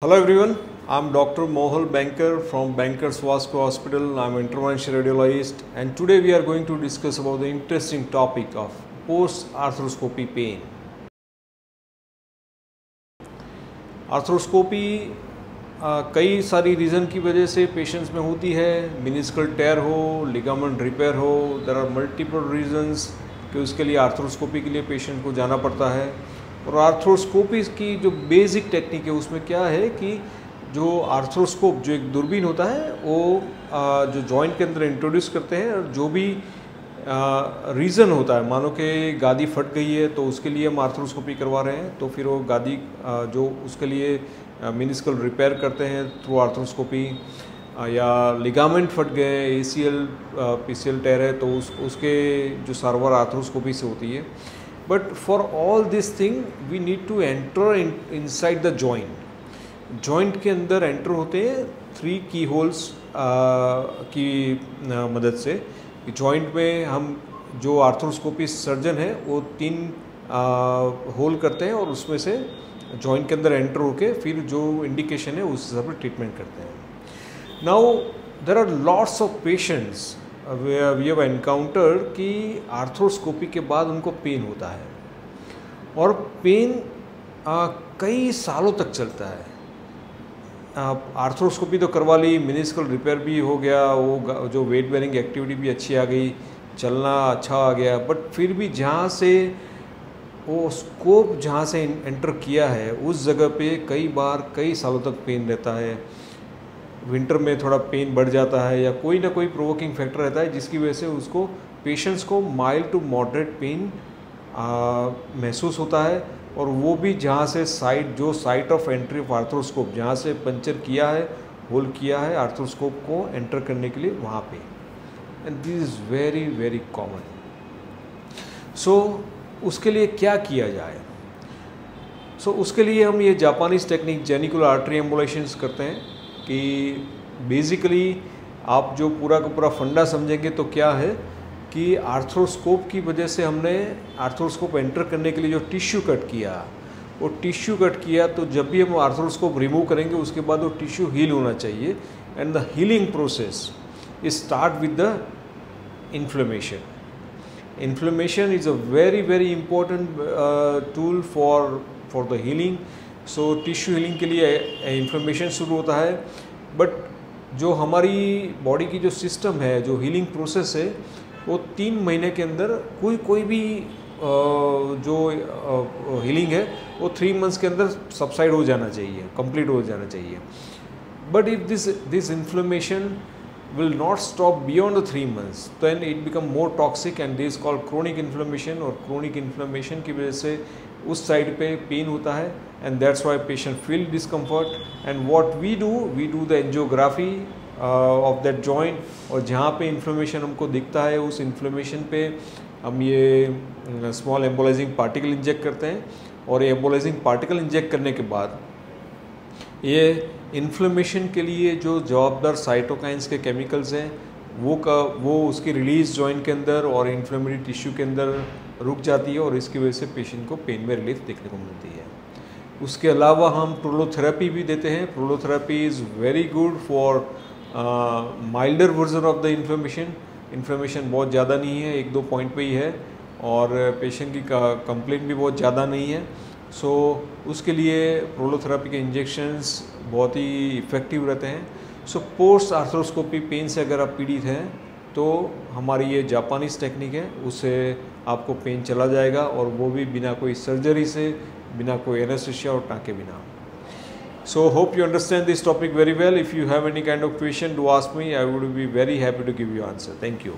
Hello everyone, I'm Dr. Mohal Banker from Bankers Vasco Hospital. I'm an intervention radiologist and today we are going to discuss about the interesting topic of post-arthroscopy pain. Arthroscopy कई सारी reason की वजह से patients में होती है, मिनिस्कल टेयर हो, ligament repair हो, देयर आर मल्टीपल रीजंस कि उसके लिए आर्थ्रोस्कोपी के लिए पेशेंट को जाना पड़ता है। और आर्थ्रोस्कोपी की जो बेसिक टेक्निक है उसमें क्या है कि जो आर्थ्रोस्कोप जो एक दूरबीन होता है वो जो जॉइंट के अंदर इंट्रोड्यूस करते हैं और जो भी रीज़न होता है, मानो कि गादी फट गई है तो उसके लिए हम आर्थ्रोस्कोपी करवा रहे हैं, तो फिर वो गादी जो उसके लिए मिनिस्कल रिपेयर करते हैं थ्रू आर्थ्रोस्कोपी, या लिगामेंट फट गए, ACL PCL टेयर है तो उसके जो सारवार आर्थ्रोस्कोपी से होती है। But for all this thing we need to enter inside the joint. Joint के अंदर एंटर होते हैं 3 की होल्स की मदद से। जॉइंट में हम जो आर्थ्रोस्कोपी सर्जन है वो 3 होल करते हैं और उसमें से जॉइंट के अंदर एंटर होके फिर जो इंडिकेशन है उस हिसाब से ट्रीटमेंट करते हैं। Now there are lots of patients we have encountered कि आर्थ्रोस्कोपी के बाद उनको पेन होता है और पेन कई सालों तक चलता है। आर्थ्रोस्कोपी तो करवा ली, मिनिस्कल रिपेयर भी हो गया, वो जो वेट बेरिंग एक्टिविटी भी अच्छी आ गई, चलना अच्छा आ गया, बट फिर भी जहाँ से वो स्कोप जहाँ से एंटर किया है उस जगह पे कई बार कई सालों तक पेन रहता है। विंटर में थोड़ा पेन बढ़ जाता है या कोई ना कोई प्रोवोकिंग फैक्टर रहता है जिसकी वजह से उसको पेशेंट्स को माइल्ड टू मॉडरेट पेन महसूस होता है। और वो भी जहाँ से site of entry of arthroscope, जहाँ से पंचर किया है, होल किया है आर्थ्रोस्कोप को एंटर करने के लिए, वहाँ पे। And this is very very common. So उसके लिए क्या किया जाए? उसके लिए हम ये Japanese technique geniculate artery embolisations करते हैं कि बेसिकली आप जो पूरा का पूरा फंडा समझेंगे तो क्या है कि आर्थ्रोस्कोप की वजह से हमने आर्थ्रोस्कोप एंटर करने के लिए जो टिश्यू कट किया, वो टिश्यू कट किया, तो जब भी हम आर्थ्रोस्कोप रिमूव करेंगे उसके बाद वो टिश्यू हील होना चाहिए। And the healing process is start with the inflammation. Inflammation is a very very important tool for the healing. So tissue healing के लिए inflammation शुरू होता है, बट जो हमारी बॉडी की जो सिस्टम है, जो हीलिंग प्रोसेस है, वो 3 महीने के अंदर कोई भी जो हीलिंग है वो 3 मंथ्स के अंदर सबसाइड हो जाना चाहिए, कंप्लीट हो जाना चाहिए। But if this inflammation will not stop beyond the 3 months, then it become more toxic and this is called chronic inflammation। और chronic inflammation की वजह से उस साइड पे पेन होता है and that's why patient feel discomfort। and what we do the angiography of that joint, और जहाँ पे inflammation हमको दिखता है उस inflammation पे हम ये small embolizing particle इंजेक्ट करते हैं। और ये embolizing particle इंजेक्ट करने के बाद ये इन्फ्लेमेशन के लिए जो जवाबदार साइटोकाइंस के केमिकल्स हैं वो उसकी रिलीज जॉइंट के अंदर और इन्फ्लेमेटरी टिश्यू के अंदर रुक जाती है और इसकी वजह से पेशेंट को पेन में रिलीफ देखने को मिलती है। उसके अलावा हम प्रोलोथेरेपी भी देते हैं। Prolotherapy is very good for milder version of the inflammation. Inflammation बहुत ज़्यादा नहीं है, 1-2 पॉइंट पे ही है और पेशेंट की कंप्लेंट भी बहुत ज़्यादा नहीं है। सो उसके लिए प्रोलोथेरेपी के इंजेक्शंस बहुत ही इफ़ेक्टिव रहते हैं। सो पोस्ट आर्थ्रोस्कोपी पेन से अगर आप पीड़ित हैं तो हमारी ये जापानीज टेक्निक है, उससे आपको पेन चला जाएगा और वो भी बिना कोई सर्जरी से, बिना कोई एनेस्थीसिया और टाँके बिना। So hope you understand this topic very well. If you have any kind of question to ask me, I would be very happy to give you answer. Thank you.